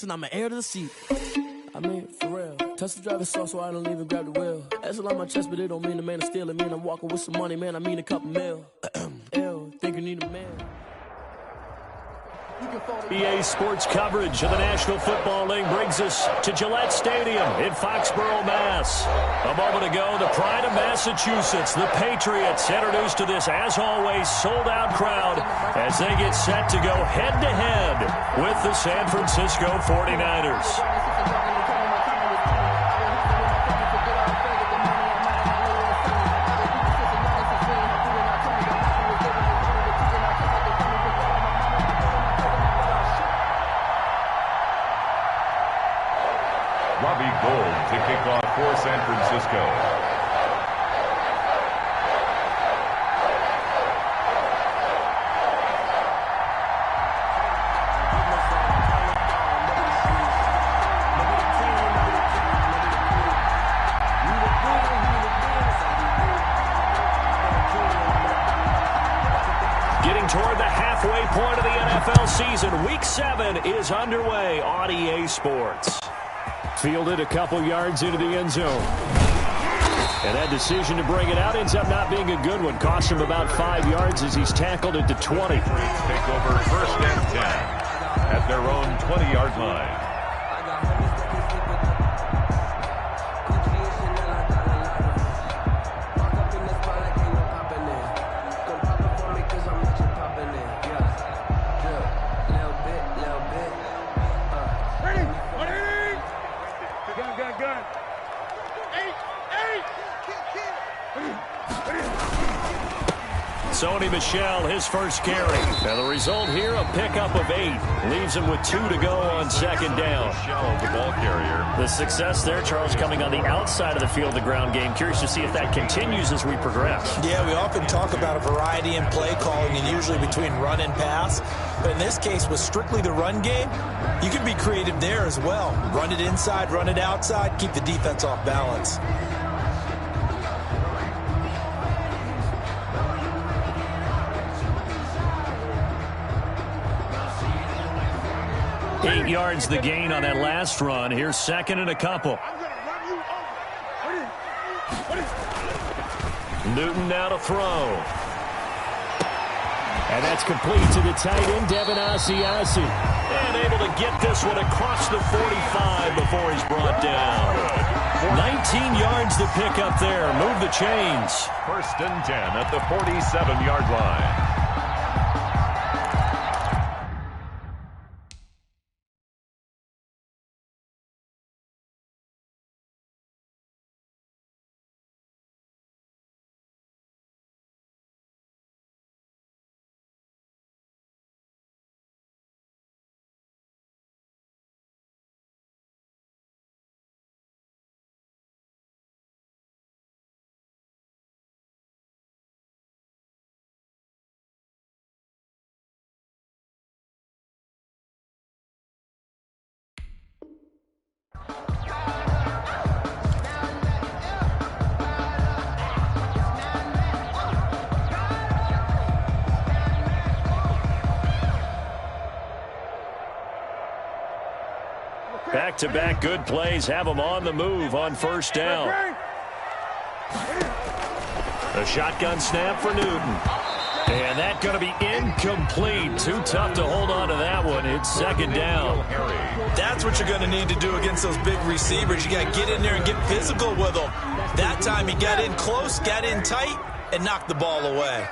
And I'm an heir to the seat. I mean, for real. Touch the driver's seat so I don't even grab the wheel. That's a lot on my chest, but it don't mean the man is stealing. Mean I'm walking with some money, man. I mean a couple mil. Ew, think you need a man. EA Sports coverage of the National Football League brings us to Gillette Stadium in Foxborough, Mass. A moment ago, the pride of Massachusetts, the Patriots, introduced to this, as always, sold-out crowd as they get set to go head-to-head with the San Francisco 49ers. To kick off for San Francisco. Getting toward the halfway point of the NFL season, Week 7 is underway on EA Sports. Fielded a couple yards into the end zone. And that decision to bring it out ends up not being a good one. Cost him about 5 yards as he's tackled it to 20. Take over 1st and 10 at their own 20-yard line. Sony Michel, his first carry. And the result here, a pickup of 8. Leaves him with 2 to go on 2nd down. Michel, the ball carrier. The success there, Charles, coming on the outside of the field, the ground game. Curious to see if that continues as we progress. Yeah, we often talk about a variety in play calling and usually between run and pass. But in this case, with strictly the run game, you can be creative there as well. Run it inside, run it outside, keep the defense off balance. 8 yards the gain on that last run. Here's 2nd and a couple. Newton now to throw. And that's complete to the tight end, Devin Asiasi. And able to get this one across the 45 before he's brought down. 19 yards to pick up there. Move the chains. 1st and 10 at the 47-yard line. Back-to-back good plays have them on the move on 1st down. A shotgun snap for Newton. And that's going to be incomplete. Too tough to hold on to that one. It's 2nd down. That's what you're going to need to do against those big receivers. You got to get in there and get physical with them. That time he got in close, got in tight, and knocked the ball away.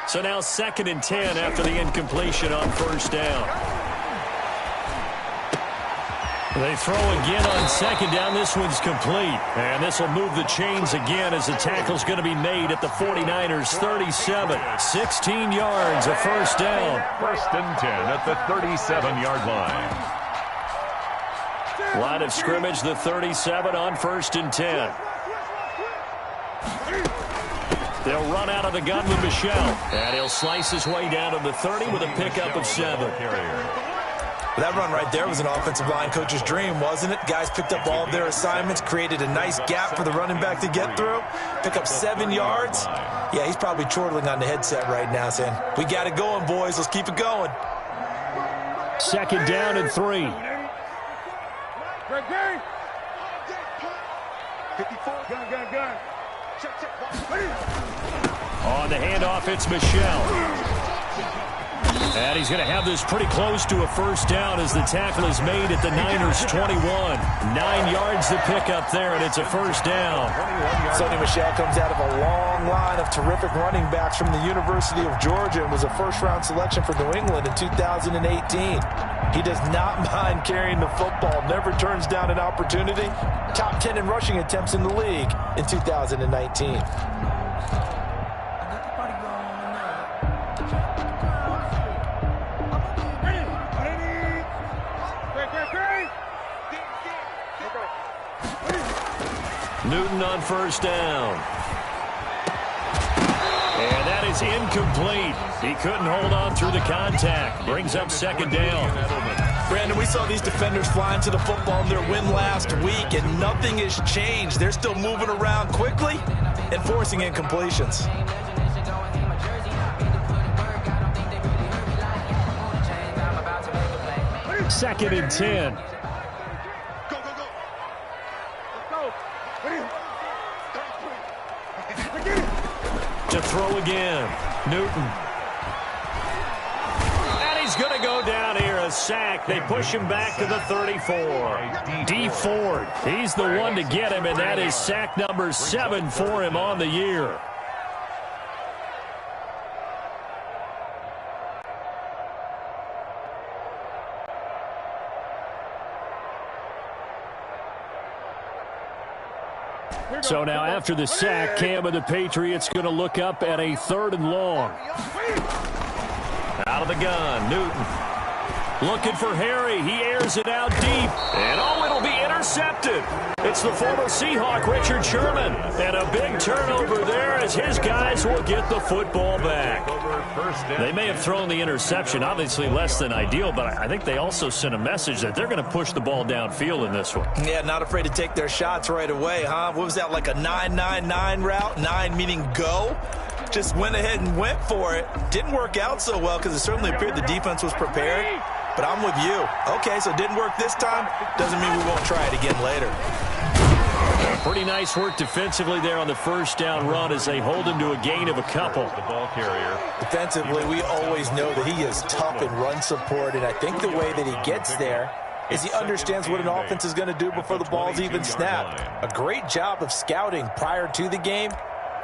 So now 2nd and 10 after the incompletion on 1st down. They throw again on 2nd down. This one's complete. And this will move the chains again as the tackle's going to be made at the 49ers 37. 16 yards, a 1st down. 1st and 10 at the 37-yard line. Line of scrimmage, the 37 on 1st and 10. They'll run out of the gun with Michel. And he'll slice his way down to the 30 with a pickup of 7. That run right there was an offensive line coach's dream, wasn't it? Guys picked up all of their assignments, created a nice gap for the running back to get through, pick up 7 yards. Yeah, he's probably chortling on the headset right now saying, we got it going, boys. Let's keep it going. 2nd down and 3. 54. Gun. Check. On the handoff, it's Michel. And he's going to have this pretty close to a first down as the tackle is made at the Niners' 21. 9 yards to pick up there, and it's a first down. Sonny Michel comes out of a long line of terrific running backs from the University of Georgia and was a first-round selection for New England in 2018. He does not mind carrying the football, never turns down an opportunity. Top 10 in rushing attempts in the league in 2019. Newton on first down. And that is incomplete. He couldn't hold on through the contact. Brings up second down. Brandon, we saw these defenders flying to the football in their win last week, and nothing has changed. They're still moving around quickly and forcing incompletions. Second and 10. To throw again. Newton. And he's going to go down here, a sack. They push him back to the 34. D. Ford, he's the one to get him, and that is sack number 7 for him on the year. So now after the sack, Cam of the Patriots going to look up at a 3rd and long. Out of the gun, Newton. Looking for Harry. He airs it out deep. And oh, it'll be intercepted. It's the former Seahawk, Richard Sherman. And a big turnover there as his guys will get the football back. They may have thrown the interception, obviously less than ideal, but I think they also sent a message that they're going to push the ball downfield in this one. Yeah, not afraid to take their shots right away, huh? What was that, like a 9-9-9 route? 9 meaning go? Just went ahead and went for it. Didn't work out so well because it certainly appeared the defense was prepared. But I'm with you. Okay, so it didn't work this time. Doesn't mean we won't try it again later. Pretty nice work defensively there on the first down run as they hold him to a gain of a couple. The ball carrier. Defensively, we always know that he is tough in run support, and I think the way that he gets there is he understands what an offense is going to do before the ball's even snapped. A great job of scouting prior to the game,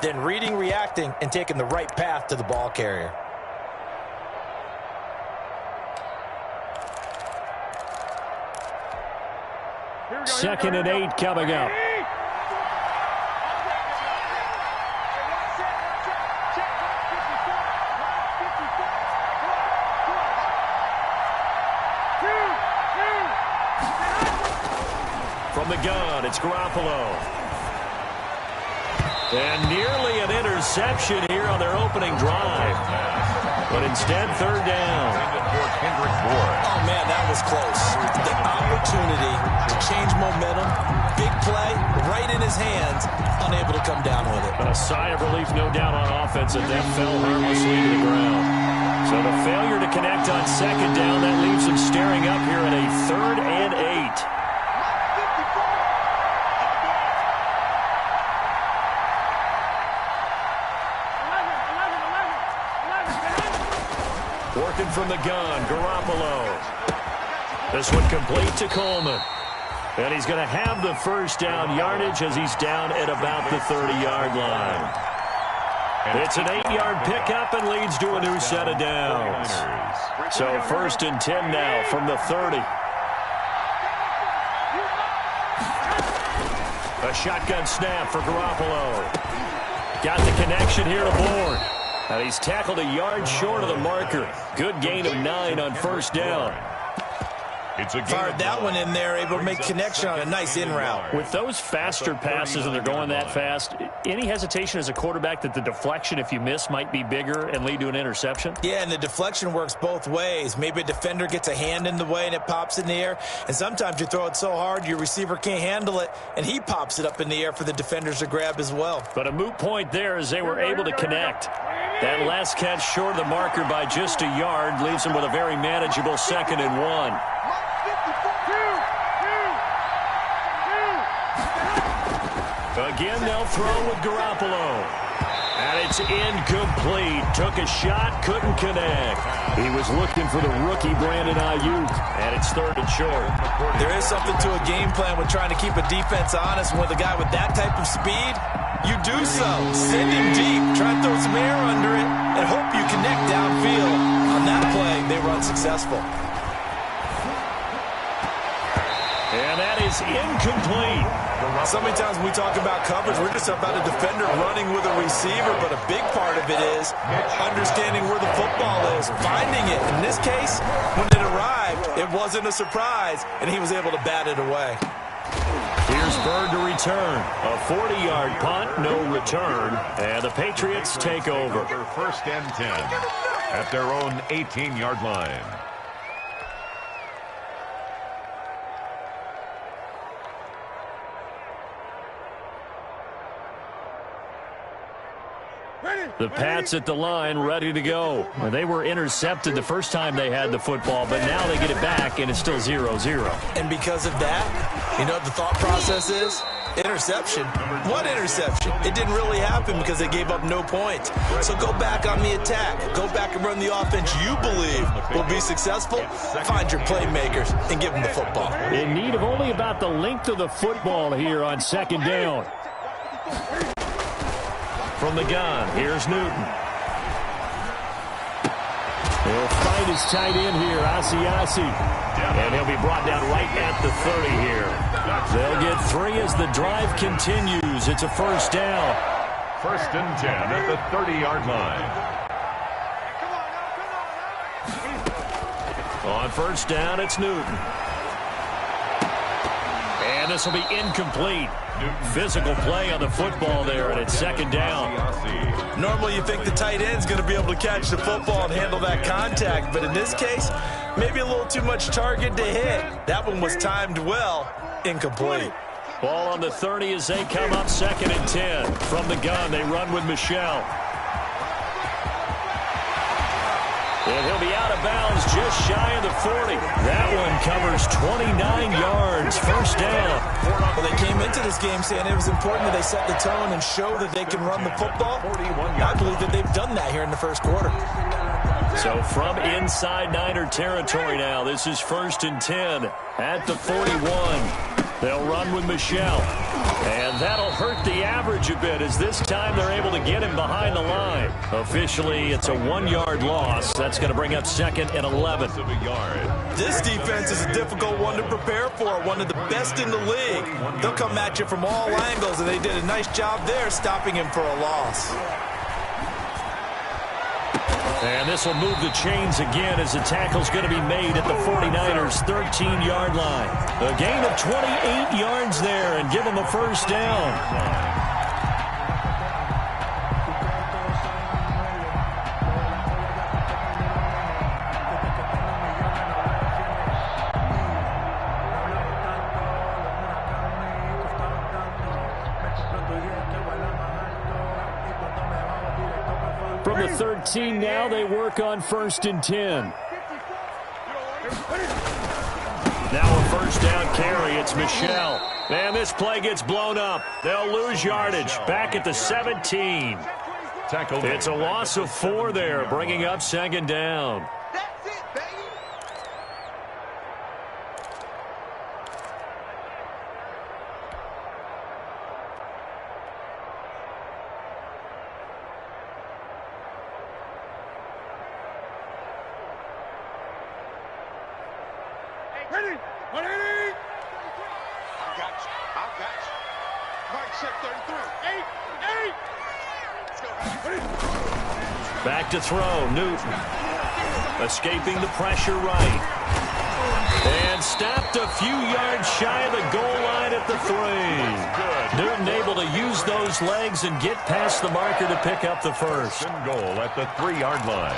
then reading, reacting, and taking the right path to the ball carrier. Second and 8 coming up. From the gun, it's Garoppolo. And nearly an interception here on their opening drive. But instead, 3rd down. Oh, man, that was close. The opportunity to change momentum, big play, right in his hands, unable to come down with it. A sigh of relief, no doubt, on offense, and that fell harmlessly to the ground. So the failure to connect on second down, that leaves them staring up here at a 3rd and 8. Working from the gun, Garoppolo. This one complete to Coleman. And he's going to have the first down yardage as he's down at about the 30-yard line. It's an 8-yard pickup and leads to a new set of downs. So 1st and 10 now from the 30. A shotgun snap for Garoppolo. Got the connection here to Bourne. And he's tackled a yard short of the marker. Good gain of 9 on first down. Fired that one in there, able to make connection on a nice in route. With those faster passes and they're going that fast, any hesitation as a quarterback that the deflection, if you miss, might be bigger and lead to an interception? Yeah, and the deflection works both ways. Maybe a defender gets a hand in the way and it pops in the air. And sometimes you throw it so hard your receiver can't handle it, and he pops it up in the air for the defenders to grab as well. But a moot point there as they were able to connect. That last catch short of the marker by just a yard leaves them with a very manageable 2nd and 1. Again, they'll throw with Garoppolo. And it's incomplete. Took a shot, couldn't connect. He was looking for the rookie Brandon Ayuk, and it's 3rd and short. There is something to a game plan with trying to keep a defense honest. With a guy with that type of speed, you do so. Send him deep, try and throw some air under it, and hope you connect downfield. On that play, they were unsuccessful. And that is incomplete. So many times when we talk about coverage, we're just about a defender running with a receiver, but a big part of it is understanding where the football is, finding it. In this case, when it arrived, it wasn't a surprise, and he was able to bat it away. Here's Bird to return. A 40-yard punt, no return, and the Patriots take over. 1st and 10 at their own 18-yard line. The Pats at the line, ready to go. And they were intercepted the first time they had the football, but now they get it back, and it's still 0-0. And because of that, you know what the thought process is? Interception. What interception? It didn't really happen because they gave up no points. So go back on the attack. Go back and run the offense you believe will be successful. Find your playmakers and give them the football. In need of only about the length of the football here on 2nd down. From the gun, here's Newton. He'll find his tight end here, Asiasi. And he'll be brought down right at the 30 here. They'll get 3 as the drive continues. It's a 1st down. 1st and 10 at the 30-yard line. On 1st down, it's Newton. And this will be incomplete. Physical play on the football there, and it's 2nd down. Normally you think the tight end's going to be able to catch the football and handle that contact, but in this case, maybe a little too much target to hit. That one was timed well. Incomplete. Ball on the 30 as they come up 2nd and 10. From the gun, they run with Michel. And he'll be out of bounds just shy of the 40. That one covers 29 yards. 1st down. Well, they came into this game saying it was important that they set the tone and show that they can run the football. I believe that they've done that here in the 1st quarter. So from inside Niner territory now, this is 1st and 10 at the 41. They'll run with Michel. And that'll hurt the average a bit as this time they're able to get him behind the line. Officially, it's a 1-yard loss. That's going to bring up 2nd and 11. This defense is a difficult one to prepare for, one of the best in the league. They'll come at you from all angles, and they did a nice job there stopping him for a loss. And this will move the chains again as the tackle's going to be made at the 49ers' 13-yard line. A gain of 28 yards there and give them a 1st down. From the 13 now, they work on 1st and 10. Now a 1st down carry. It's Michel. And this play gets blown up. They'll lose yardage. Back at the 17. It's a loss of 4 there, bringing up 2nd down. Back to throw, Newton. Escaping the pressure right. And stopped a few yards shy of the goal line at the 3. Newton able to use those legs and get past the marker to pick up the 1st. Goal at the 3-yard line.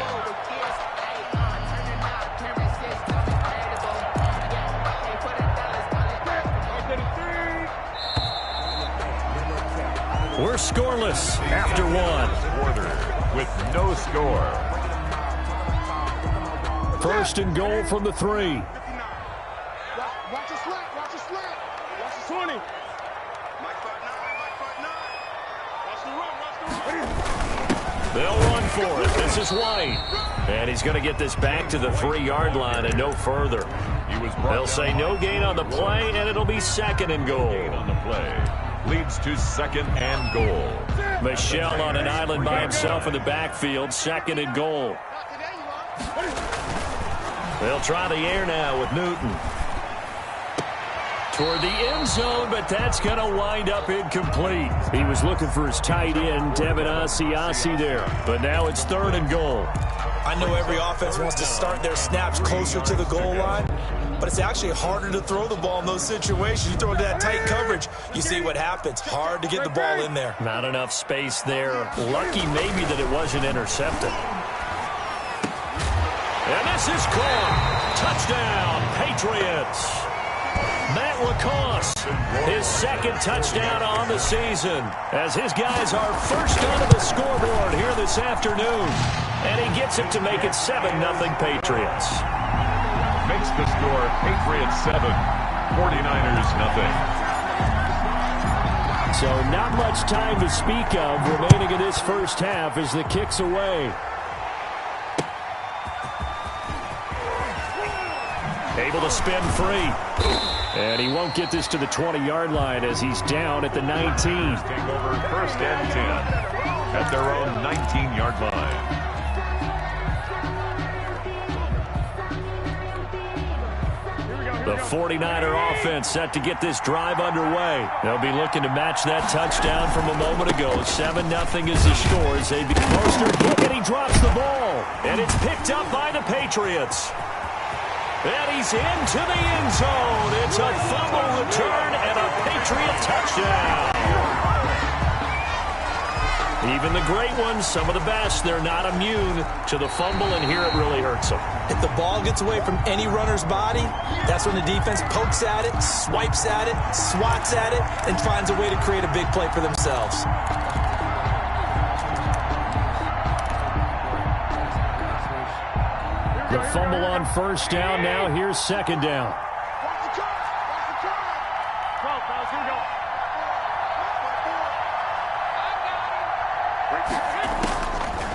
We're scoreless after 1. With no score. 1st and goal from the 3. Watch the slant. Watch the slant. Watch the 20. They'll run for it. This is White. And he's going to get this back to the 3-yard line and no further. They'll say no gain on the play, and it'll be 2nd and goal. On the play leads to 2nd and goal. Michelle on an island by himself in the backfield, 2nd and goal. They'll try the air now with Newton. Toward the end zone, but that's going to wind up incomplete. He was looking for his tight end, Devin Asiasi there. But now it's 3rd and goal. I know every offense wants to start their snaps closer to the goal line, but it's actually harder to throw the ball in those situations. You throw into that tight coverage, you see what happens. Hard to get the ball in there. Not enough space there. Lucky maybe that it wasn't intercepted. And this is caught. Touchdown, Patriots. Matt Lacoste, his 2nd touchdown on the season, as his guys are first onto the scoreboard here this afternoon. And he gets it to make it 7-0 Patriots. Makes the score Patriots 7, 49ers nothing. So not much time to speak of remaining in this first half as the kick's away. Able to spin free. And he won't get this to the 20-yard line as he's down at the 19. Take over 1st and 10 at their own 19-yard line. The 49er offense set to get this drive underway. They'll be looking to match that touchdown from a moment ago. 7-0 is the score as they Mostert hit and he drops the ball. And it's picked up by the Patriots. And he's into the end zone. It's a fumble return and a Patriot touchdown. Even the great ones, some of the best, they're not immune to the fumble, and here it really hurts them. If the ball gets away from any runner's body, that's when the defense pokes at it, swipes at it, swats at it, and finds a way to create a big play for themselves. The fumble on 1st down. Now here's 2nd down.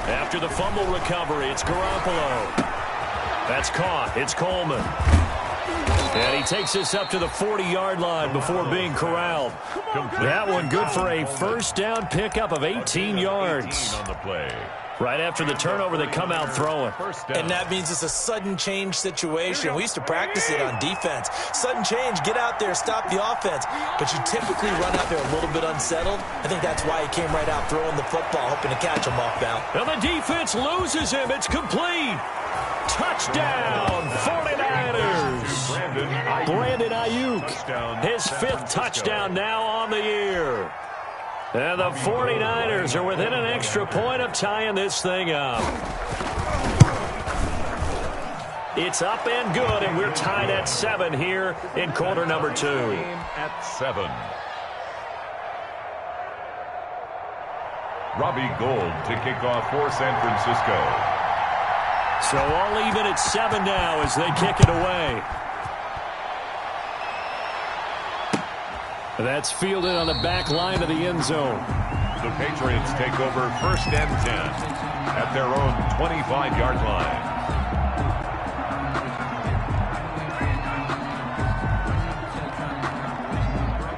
After the fumble recovery, it's Garoppolo. That's caught. It's Coleman. And he takes this up to the 40-yard line before being corralled. That one good for a 1st down pickup of 18 yards. On the play. Right after the turnover, they come out throwing. And that means it's a sudden change situation. We used to practice it on defense. Sudden change, get out there, stop the offense. But you typically run out there a little bit unsettled. I think that's why he came right out throwing the football, hoping to catch him off bound. And the defense loses him. It's complete. Touchdown, 49ers. Brandon Ayuk, his 5th touchdown now on the year. And the 49ers are within an extra point of tying this thing up. It's up and good, and we're tied at 7 here in quarter number 2. At 7. Robbie Gould to kick off for San Francisco. So all even at 7 now as they kick it away. That's fielded on the back line of the end zone. The Patriots take over 1st and 10 at their own 25-yard line.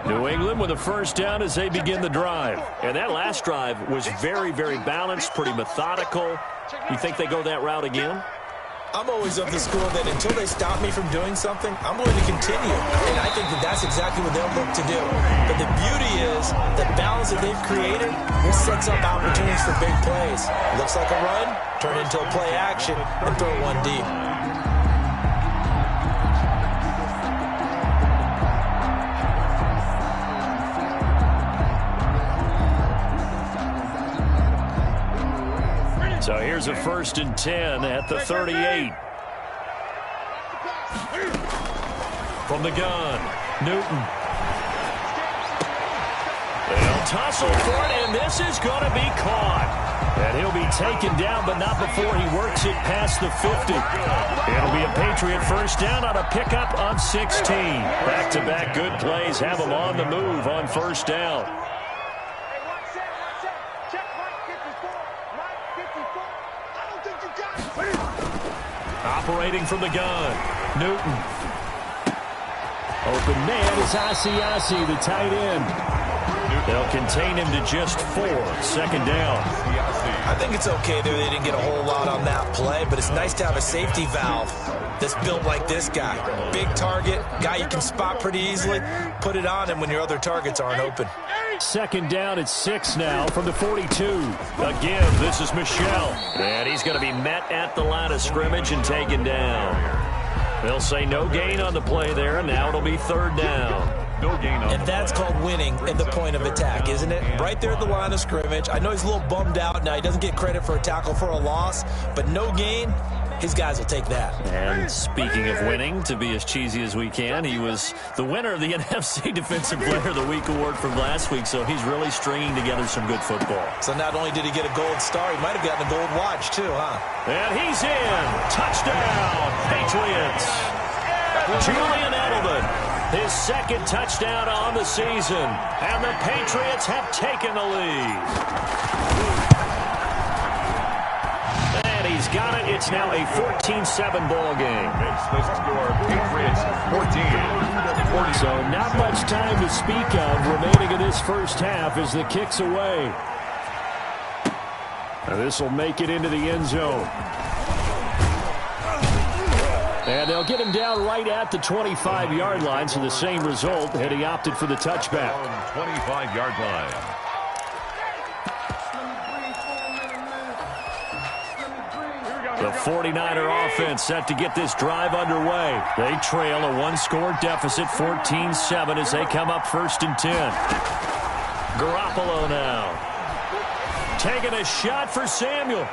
New England with a 1st down as they begin the drive. And that last drive was very, very balanced, pretty methodical. You think they go that route again? I'm always of the school that until they stop me from doing something, I'm going to continue. And I think that that's exactly what they'll look to do. But the beauty is the balance that they've created sets up opportunities for big plays. Looks like a run, turn into a play action, and throw one deep. So here's a 1st and 10 at the 38. From the gun, Newton. They'll tussle for it, and this is going to be caught. And he'll be taken down, but not before he works it past the 50. It'll be a Patriot first down on a pickup on 16. Back-to-back good plays have him on the move on first down. Operating from the gun, Newton. Open man is Asiasi, the tight end. They'll contain him to just 4. Second down. I think it's okay there. They didn't get a whole lot on that play, but it's nice to have a safety valve that's built like this guy. Big target, guy you can spot pretty easily. Put it on him when your other targets aren't open. Second down at 6 now from the 42. Again, this is Michel. And he's going to be met at the line of scrimmage and taken down. They'll say no gain on the play there, and now it'll be third down. No gain on and that's called winning at the point of attack, isn't it? Right there at the line of scrimmage. I know he's a little bummed out now. He doesn't get credit for a tackle for a loss, but no gain, his guys will take that. And speaking of winning, to be as cheesy as we can, he was the winner of the NFC Defensive Player of the Week award from last week, so he's really stringing together some good football. So not only did he get a gold star, he might have gotten a gold watch too, huh? And he's in. Touchdown, Patriots. Julian Edelman, his second touchdown on the season, and the Patriots have taken the lead. And he's got it. It's now a 14-7 ball game. It's the score, Patriots 14. So not much time to speak of remaining in this first half as the kick's away. This will make it into the end zone. And they'll get him down right at the 25-yard line, so the same result, and he opted for the touchback. 25-yard line. The 49er offense set to get this drive underway. They trail a one-score deficit, 14-7, as they come up first and 10. Garoppolo now. Taking a shot for Samuel.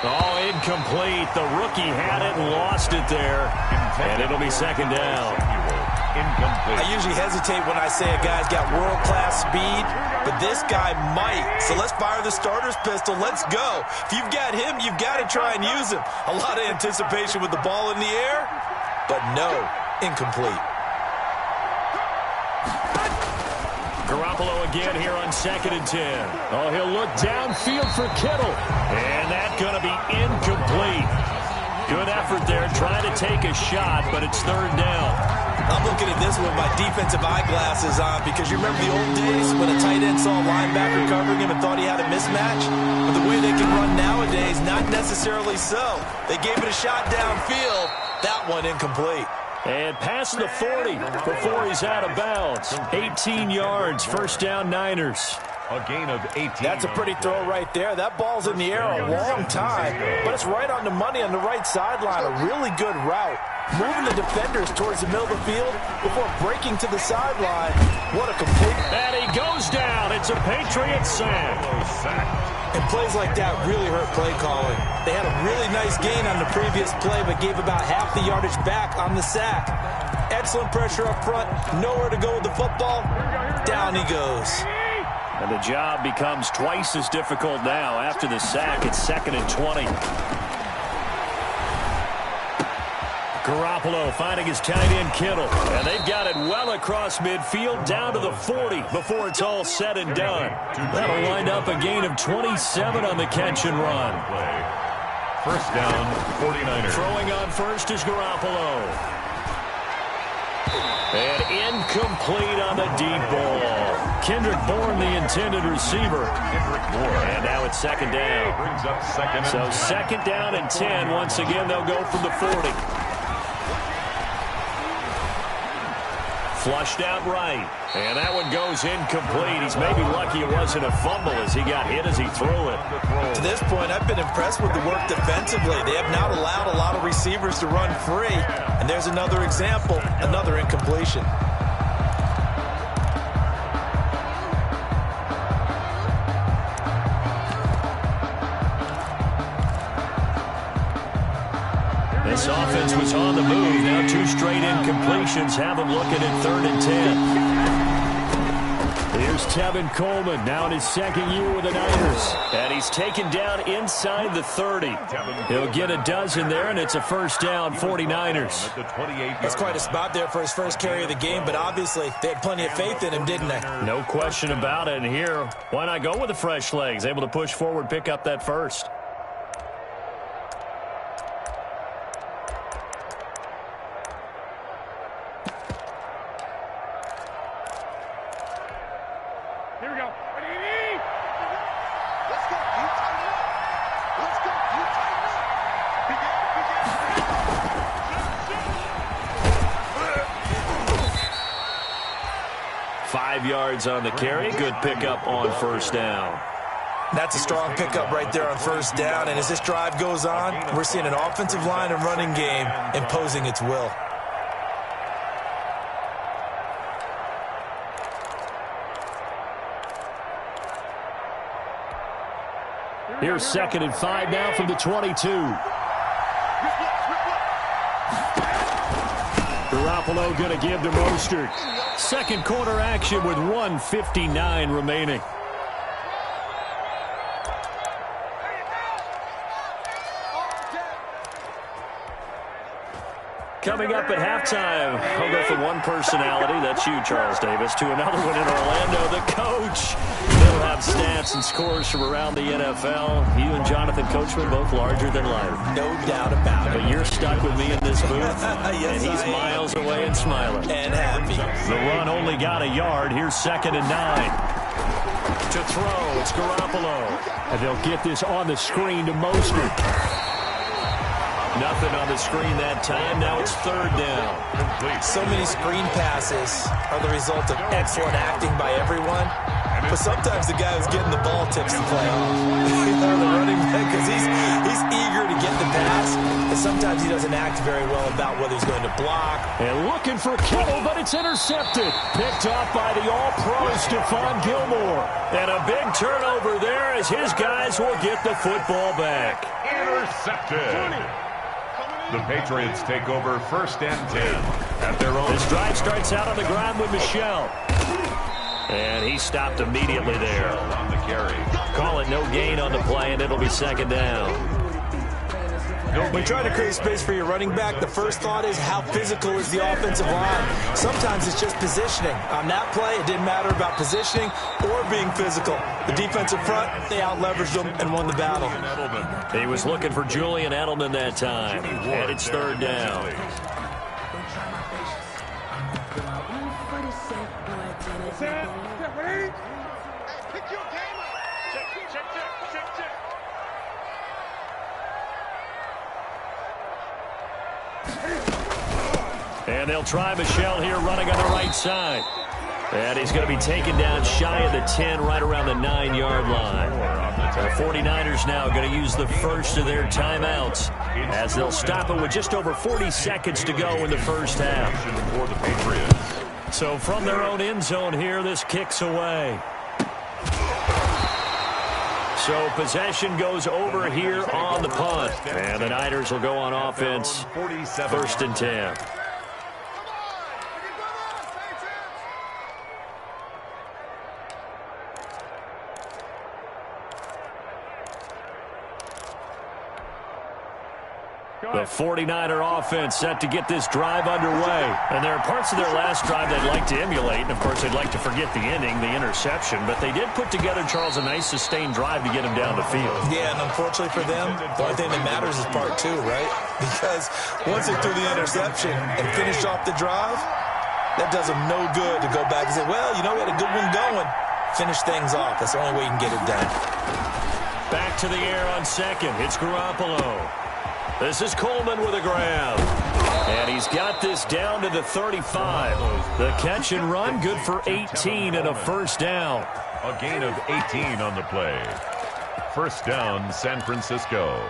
Oh, incomplete. The rookie had it and lost it there. And it'll be second down. Incomplete. I usually hesitate when I say a guy's got world-class speed, but this guy might. So let's fire the starter's pistol. Let's go. If you've got him, you've got to try and use him. A lot of anticipation with the ball in the air, but no, incomplete. Garoppolo again here on second and 10. Oh, he'll look downfield for Kittle. And that's going to be incomplete. Good effort there, trying to take a shot, but it's third down. I'm looking at this with my defensive eyeglasses on because you remember the old days when a tight end saw a linebacker covering him and thought he had a mismatch? But the way they can run nowadays, not necessarily so. They gave it a shot downfield. That one incomplete. And past the 40 before he's out of bounds. 18 yards, first down Niners. A gain of 18. That's a pretty throw right there. That ball's in the air a long time, but it's right on the money on the right sideline. A really good route. Moving the defenders towards the middle of the field before breaking to the sideline. What a complete. And he goes down. It's a Patriot sack. And plays like that really hurt play calling. They had a really nice gain on the previous play, but gave about half the yardage back on the sack. Excellent pressure up front. Nowhere to go with the football. Down he goes. And the job becomes twice as difficult now after the sack. It's second and 20. Garoppolo finding his tight end Kittle. And they've got it well across midfield down to the 40 before it's all said and done. That'll wind up a gain of 27 on the catch and run. First down, 49ers. Throwing on first is Garoppolo. And incomplete on the deep ball. Kendrick Bourne, the intended receiver. And now it's second down. Brings up second. So second down and 10. Once again, they'll go from the 40. Flushed out right. And that one goes incomplete. He's maybe lucky it wasn't a fumble as he got hit as he threw it. To this point, I've been impressed with the work defensively. They have not allowed a lot of receivers to run free. And there's another example, another incompletion. This offense was on the move. Now two straight incompletions have them looking at third and 10. Here's Tevin Coleman, now in his second year with the Niners. And he's taken down inside the 30. He'll get a dozen there, and it's a first down, 49ers. That's quite a spot there for his first carry of the game, but obviously they had plenty of faith in him, didn't they? No question about it. And here, why not go with the fresh legs? Able to push forward, pick up that first. Here we go. Let's go. You tighten up. Let's go. You tighten up. Begin. 5 yards on the carry. Good pickup on first down. That's a strong pickup right there on first down. And as this drive goes on, we're seeing an offensive line and running game imposing its will. Here's 2nd and 5 now from the 22. Garoppolo going to give to Mostert. Second quarter action with 1:59 remaining. Coming up at halftime, I'll go from one personality, that's you, Charles Davis, to another one in Orlando, the coach. He'll have stats and scores from around the NFL. You and Jonathan Coachman, both larger than life. No doubt about it. But you're stuck with me in this booth, yes, and he's miles away and smiling. And happy. The run only got a yard. Here's 2nd and 9. To throw, it's Garoppolo. And they'll get this on the screen to Mostert. Nothing on the screen that time. Now it's 3rd down. So many screen passes are the result of excellent acting by everyone. But sometimes the guy who's getting the ball tips the play off. The running back, because he's eager to get the pass. And sometimes he doesn't act very well about whether he's going to block. And looking for Kittle, but it's intercepted. Picked off by the all-pro Stephon Gilmore. And a big turnover there as his guys will get the football back. Intercepted. The Patriots take over 1st and 10 at their own. This drive starts out on the ground with Michel. And he stopped immediately there. On the carry. Call it no gain on the play, and it'll be 2nd down. When you're trying to create space for your running back, the first thought is how physical is the offensive line. Sometimes it's just positioning. On that play, it didn't matter about positioning or being physical. The defensive front, they out-leveraged them and won the battle. He was looking for Julian Edelman that time. And it's 3rd down. Ready? Pick your game up. Check. And they'll try Michel here running on the right side. And he's going to be taken down shy of the 10, right around the 9-yard line. The 49ers now going to use the first of their timeouts as they'll stop it with just over 40 seconds to go in the first half. For the Patriots. So from their own end zone here, this kicks away. So possession goes over here on the punt. And the Niners will go on offense, 1st and 10. The 49er offense set to get this drive underway. And there are parts of their last drive they'd like to emulate. And, of course, they'd like to forget the ending, the interception. But they did put together, Charles, a nice sustained drive to get him down the field. Yeah, and unfortunately for them, the only thing that matters is part 2, right? Because once they threw the interception and finished off the drive, that does them no good to go back and say, well, you know, we had a good one going. Finish things off. That's the only way you can get it done. Back to the air on 2nd. It's Garoppolo. This is Coleman with a grab. And he's got this down to the 35. The catch and run, good for 18 and a first down. A gain of 18 on the play. First down, San Francisco.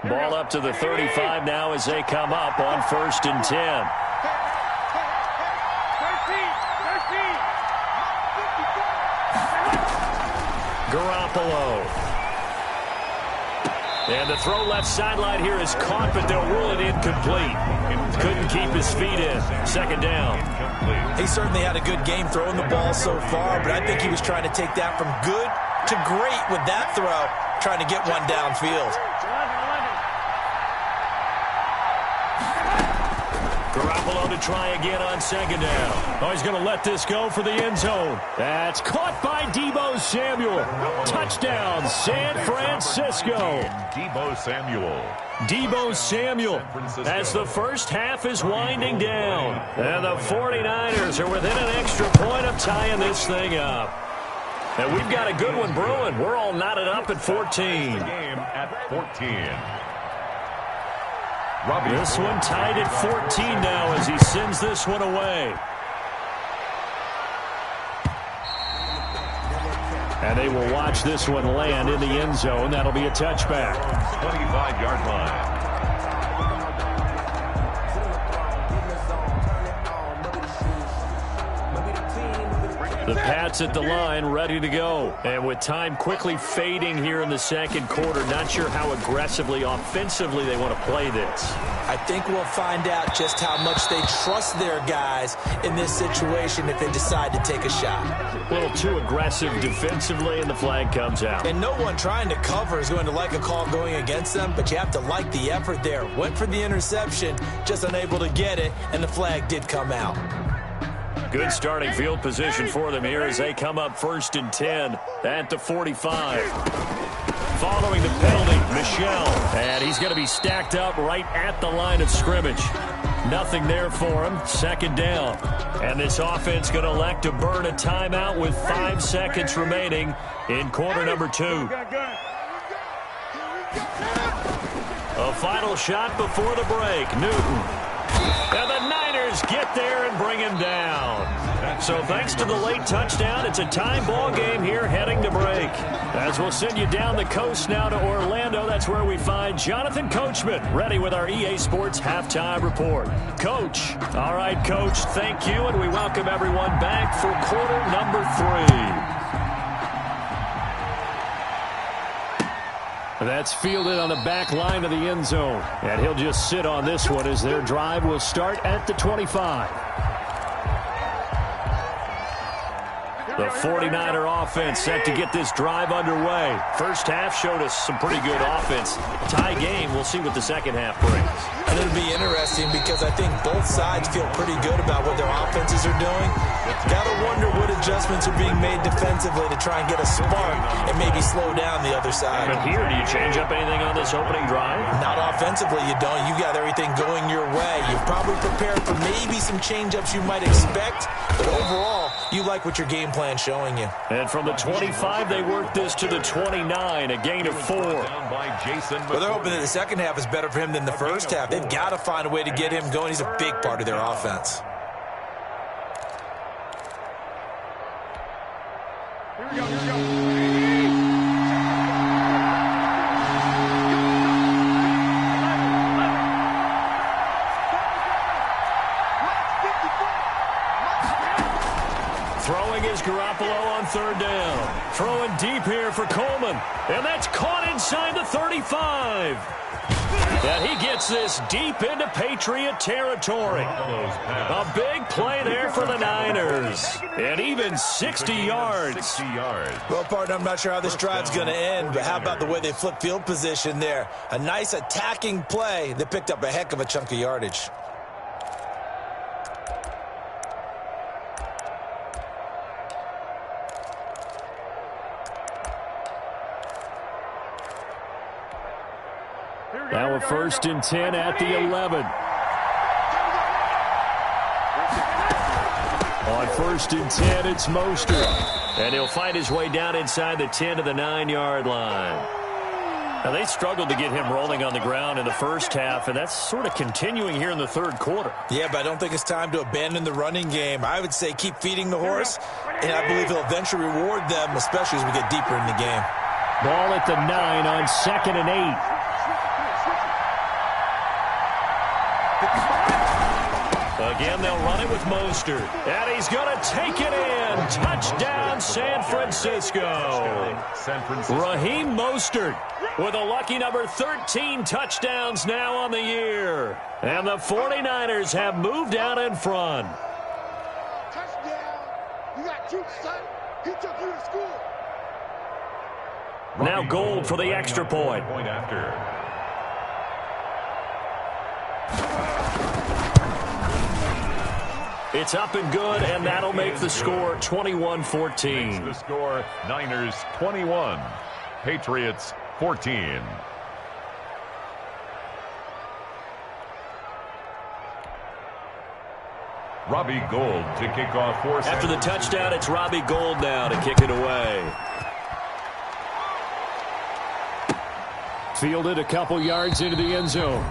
Ball up to the 35 now as they come up on 1st and 10. Garoppolo. And the throw left sideline here is caught, but they'll rule it incomplete. Couldn't keep his feet in. Second down. He certainly had a good game throwing the ball so far, but I think he was trying to take that from good to great with that throw, trying to get one downfield. Garoppolo to try again on second down. Oh, he's going to let this go for the end zone. That's caught by Deebo Samuel. Touchdown, San Francisco. Deebo Samuel as the first half is winding down. And the 49ers are within an extra point of tying this thing up. And we've got a good one brewing. We're all knotted up at 14. Game at 14. This one tied at 14 now as he sends this one away. And they will watch this one land in the end zone. That'll be a touchback. 25-yard line. The Pats at the line, ready to go. And with time quickly fading here in the second quarter, not sure how aggressively, offensively they want to play this. I think we'll find out just how much they trust their guys in this situation if they decide to take a shot. A little too aggressive defensively, and the flag comes out. And no one trying to cover is going to like a call going against them, but you have to like the effort there. Went for the interception, just unable to get it, and the flag did come out. Good starting field position for them here as they come up 1st and 10 at the 45. Following the penalty, Michel. And he's going to be stacked up right at the line of scrimmage. Nothing there for him. Second down. And this offense going to elect to burn a timeout with 5 seconds remaining in quarter number 2. A final shot before the break. Newton. And the Niners get there and bring him down. So thanks to the late touchdown, it's a tie ball game here heading to break. As we'll send you down the coast now to Orlando, that's where we find Jonathan Coachman ready with our EA Sports halftime report. Coach. All right, Coach, thank you, and we welcome everyone back for quarter number 3. That's fielded on the back line of the end zone. And he'll just sit on this one as their drive will start at the 25. The 49er offense set to get this drive underway. First half showed us some pretty good offense. Tie game, we'll see what the second half brings. And it'll be interesting because I think both sides feel pretty good about what their offenses are doing. Got to wonder what adjustments are being made defensively to try and get a spark and maybe slow down the other side. But here, do you change up anything on this opening drive? Not offensively, you don't. You got everything going your way. You've probably prepared for maybe some change-ups you might expect, but overall, you like what your game plan's showing you. And from the 25, they work this to the 29, a gain of 4. Well, they're hoping that the second half is better for him than the first half. They've got to find a way to get him going. He's a big part of their offense. Here we go, here we go. Throwing is Garoppolo on 3rd down. Throwing deep here for Coleman. And that's caught inside the 35. And he gets this deep into Patriot territory. A big play there for the Niners. And even 60 yards. Well, partner, I'm not sure how this drive's going to end, but how about the way they flip field position there? A nice attacking play that picked up a heck of a chunk of yardage. Now a 1st and 10 at the 11. On 1st and 10, it's Mostert. And he'll find his way down inside the 10 to the 9-yard line. Now, they struggled to get him rolling on the ground in the first half, and that's sort of continuing here in the 3rd quarter. Yeah, but I don't think it's time to abandon the running game. I would say keep feeding the horse, and I believe he'll eventually reward them, especially as we get deeper in the game. Ball at the 9 on 2nd and 8. Again, they'll run it with Mostert. And he's going to take it in. Touchdown, San Francisco. Raheem Mostert with a lucky number 13 touchdowns now on the year. And the 49ers have moved out in front. Touchdown. You got juice, son. He took you to school. Now Gold for the extra point. Point after. It's up and good, and that'll make the score 21-14. The score, Niners 21, Patriots 14. Robbie Gould to kick off for After the touchdown, it's Robbie Gould now to kick it away. Fielded a couple yards into the end zone.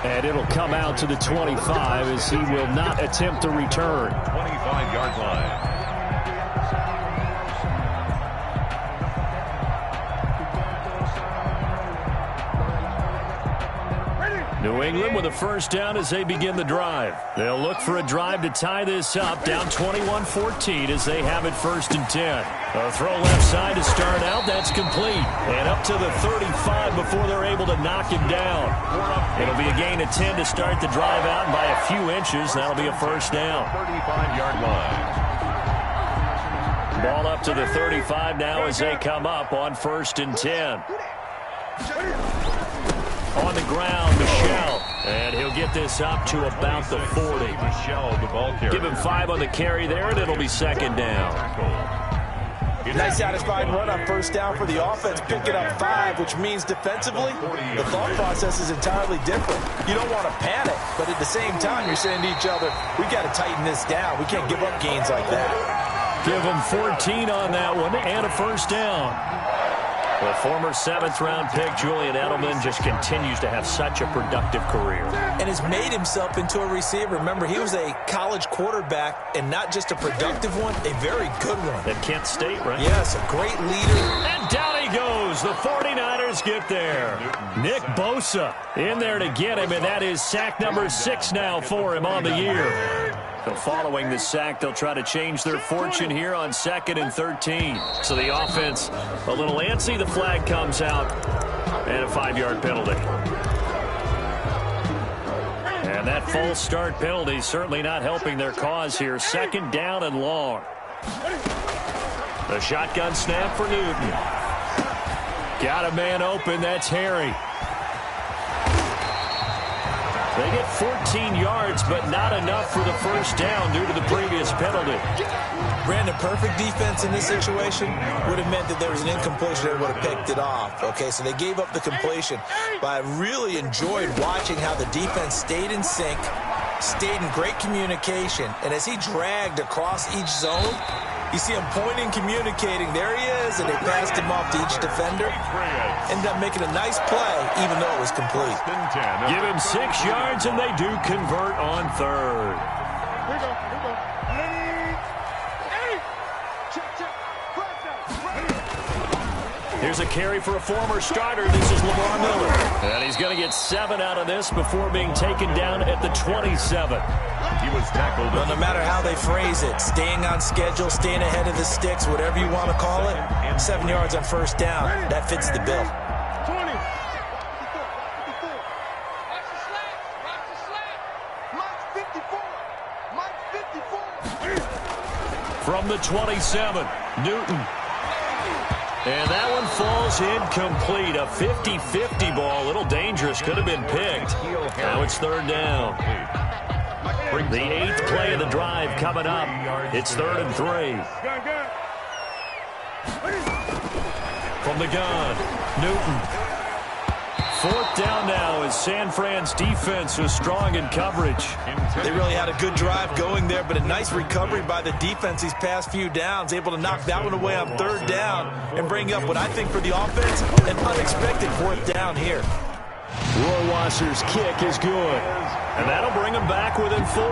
And it'll come out to the 25 as he will not attempt to return. 25-yard line. New England with a first down as they begin the drive. They'll look for a drive to tie this up, down 21-14 as they have it 1st and 10. A throw left side to start out. That's complete. And up to the 35 before they're able to knock him down. It'll be a gain of 10 to start the drive out, and by a few inches, that'll be a first down. 35-yard line. Ball up to the 35 now as they come up on 1st and 10. On the ground, Michel. And he'll get this up to about the 40. Michel, the ball carrier. Give him 5 on the carry there, and it'll be 2nd down. Nice satisfying run on 1st down for the offense, picking up 5, which means defensively, the thought process is entirely different. You don't want to panic, but at the same time, you're saying to each other, we got to tighten this down. We can't give up gains like that. Give him 14 on that one, and a 1st down. The former 7th-round pick, Julian Edelman, just continues to have such a productive career. And has made himself into a receiver. Remember, he was a college quarterback, and not just a productive one, a very good one. At Kent State, right? Yes, a great leader. And down he goes. The 49ers get there. Nick Bosa in there to get him, and that is sack number 6 now for him on the year. So following the sack, they'll try to change their fortune here on 2nd and 13. So the offense a little antsy. The flag comes out, and a 5-yard penalty. And that false start penalty certainly not helping their cause here. 2nd down and long. The shotgun snap for Newton. Got a man open. That's Harry. They get 14 yards, but not enough for the 1st down due to the previous penalty. Brandon, perfect defense in this situation would have meant that there was an incompletion that would have picked it off. Okay, so they gave up the completion. But I really enjoyed watching how the defense stayed in sync, stayed in great communication, and as he dragged across each zone, you see him pointing, communicating. There he is, and they passed him off to each defender. Ended up making a nice play, even though it was complete. Give him 6 yards, and they do convert on 3rd. Here we go. Here's a carry for a former starter. This is Lamar Miller. And he's going to get 7 out of this before being taken down at the 27. He was tackled. Well, no matter how they phrase it, staying on schedule, staying ahead of the sticks, whatever you want to call it, 7 yards on 1st down, that fits the bill. 20. From the 27, Newton. And that one falls incomplete. A 50-50 ball. A little dangerous. Could have been picked. Now it's 3rd down. The 8th play of the drive coming up. It's 3rd and 3. From the gun, Newton. 4th down now as San Fran's defense was strong in coverage. They really had a good drive going there, but a nice recovery by the defense these past few downs, able to knock that one away on 3rd down and bring up what I think for the offense, an unexpected 4th down here. Rohrwasser's kick is good. And that'll bring him back within 4.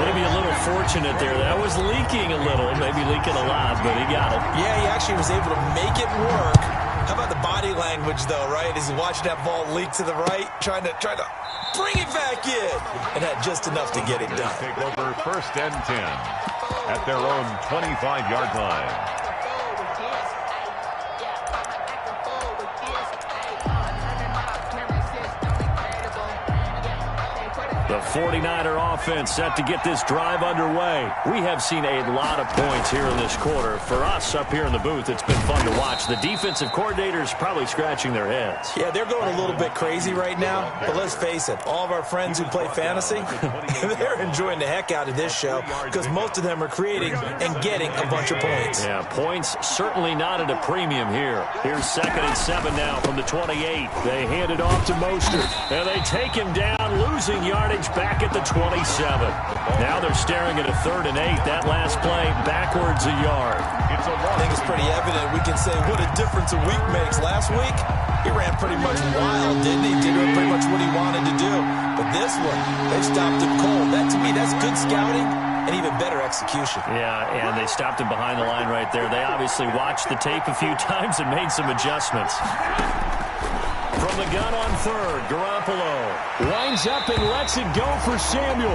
Maybe a little fortunate there. That was leaking a little, maybe leaking a lot, but he got it. Yeah, he actually was able to make it work How about the body language, though, right? As he's watching that ball leak to the right, trying to bring it back in, and had just enough to get it done. Take over 1st and 10 at their own 25-yard line. The 49er offense set to get this drive underway. We have seen a lot of points here in this quarter. For us up here in the booth, it's been fun to watch. The defensive coordinators probably scratching their heads. Yeah, they're going a little bit crazy right now. But let's face it, all of our friends who play fantasy, they're enjoying the heck out of this show because most of them are creating and getting a bunch of points. Yeah, points certainly not at a premium here. Here's 2nd and 7 now from the 28. They hand it off to Mostert, and they take him down, losing yardage back at the 27. Now they're staring at a 3rd and 8. That last play backwards a yard. I think it's pretty evident. We can say what a difference a week makes. Last week, he ran pretty much wild, didn't he? Did pretty much what he wanted to do. But this one, they stopped him cold. That, to me, that's good scouting and even better execution. Yeah, and they stopped him behind the line right there. They obviously watched the tape a few times and made some adjustments. From the gun on 3rd, Garoppolo winds up and lets it go for Samuel.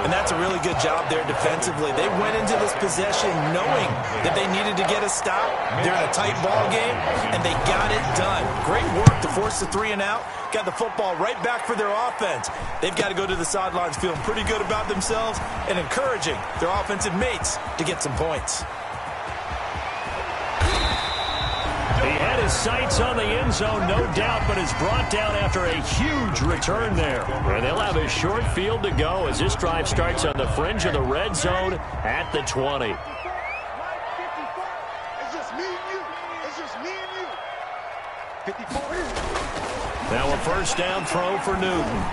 And that's a really good job there defensively. They went into this possession knowing that they needed to get a stop. They're in a tight ball game, and they got it done. Great work to force the 3 and out. Got the football right back for their offense. They've got to go to the sidelines feeling pretty good about themselves and encouraging their offensive mates to get some points. He had his sights on the end zone, no doubt, but is brought down after a huge return there. And they'll have a short field to go as this drive starts on the fringe of the red zone at the 20. It's just me and you. It's just me and you. 54. Now a 1st down throw for Newton.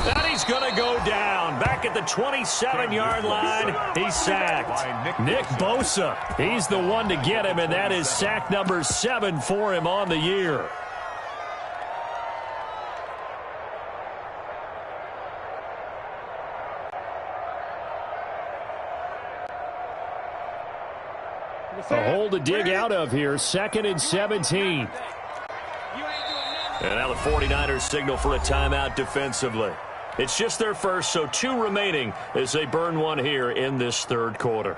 And he's going to go down. Back at the 27-yard line, he's sacked. Nick Bosa, he's the one to get him, and that is sack number 7 for him on the year. A hole to dig out of here, 2nd and 17. And now the 49ers signal for a timeout defensively. It's just their first, so 2 remaining as they burn one here in this 3rd quarter.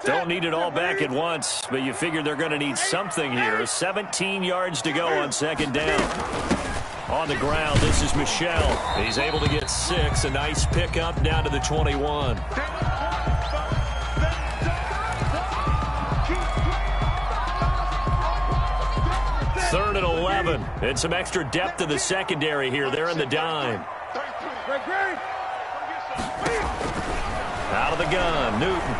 Don't need it all back at once, but you figure they're going to need something here. 17 yards to go on 2nd down. On the ground, this is Michel. He's able to get 6. A nice pickup down to the 21. 3rd and 11. And some extra depth to the secondary here. They're in the dime. Out of the gun, Newton.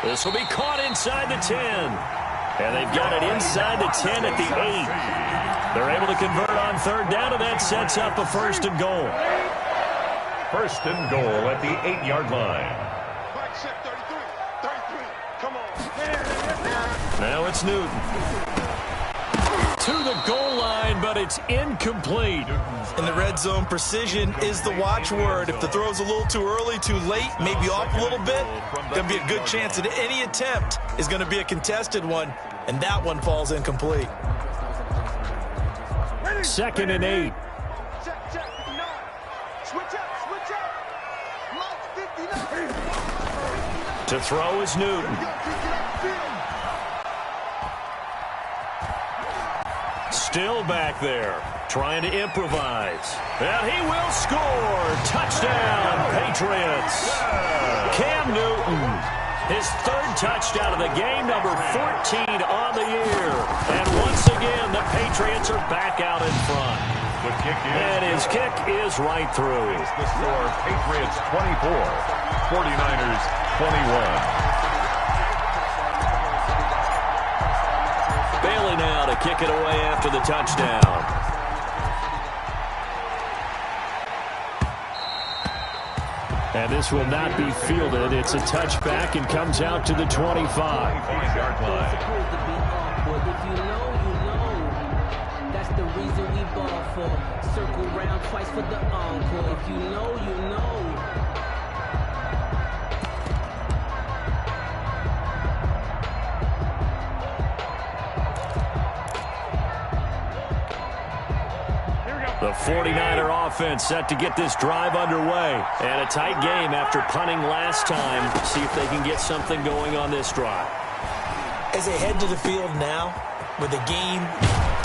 This will be caught inside the 10. And they've got it inside the 10 at the 8. They're able to convert on 3rd down, and that sets up a 1st and goal. 1st and goal at the 8-yard line. Now it's Newton. To the goal line, but it's incomplete. In the red zone, precision is the watchword. If the throw's a little too early, too late, maybe off a little bit, there'll be a good chance that any attempt is going to be a contested one, and that one falls incomplete. 2nd and 8. To throw is Newton. Still back there, trying to improvise. And he will score. Touchdown, Patriots. Cam Newton, his 3rd touchdown of the game, number 14 on the year. And once again, the Patriots are back out in front. And his kick is right through. The score, Patriots 24, 49ers 21. Bailey now to kick it away after the touchdown. And this will not be fielded. It's a touchback and comes out to the 25. 5-yard line. If you know, you know. That's the reason we ball for. Circle round twice for the encore. If you know, you know. The 49er offense set to get this drive underway. And a tight game after punting last time. See if they can get something going on this drive. As they head to the field now, with the game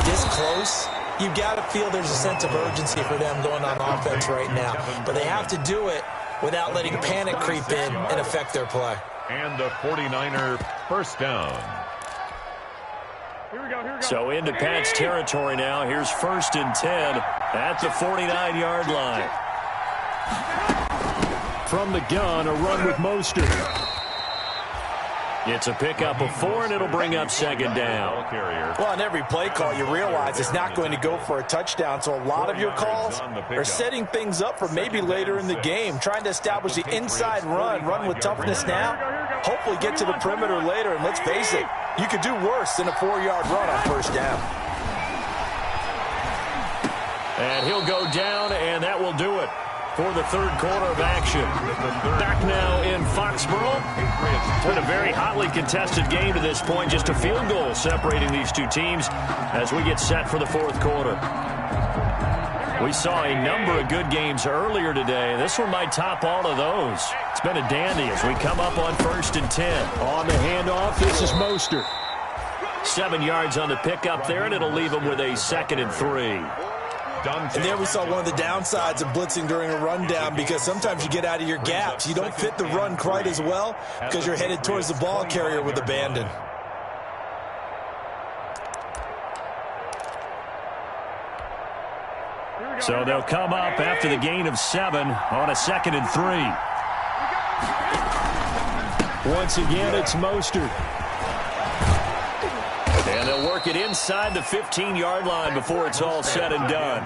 this close, you've got to feel there's a sense of urgency for them going on offense right now. But they have to do it without letting panic creep in and affect their play. And the 49er first down. Here we go. So into Pats territory now. Here's 1st and 10 at the 49-yard line. From the gun, a run with Mostert. It's a pickup of 4, and it'll bring up 2nd down. Well, on every play call, you realize it's not going to go for a touchdown, so a lot of your calls are setting things up for maybe later in the game, trying to establish the inside run with toughness now, hopefully get to the perimeter later, and let's face it, you could do worse than a 4-yard run on 1st down. And he'll go down, and that will do it for the 3rd quarter of action. Back now in Foxborough. It's been a very hotly contested game to this point. Just a field goal separating these two teams as we get set for the 4th quarter. We saw a number of good games earlier today. This one might top all of those. It's been a dandy as we come up on 1st and 10. On the handoff, this is Mostert. 7 yards on the pickup there, and it'll leave him with a 2nd and 3. And there we saw one of the downsides of blitzing during a rundown, because sometimes you get out of your gaps. You don't fit the run quite as well because you're headed towards the ball carrier with abandon. So they'll come up after the gain of 7 on a 2nd and 3. Once again, it's Mostert. And they'll work it inside the 15-yard line before it's all said and done.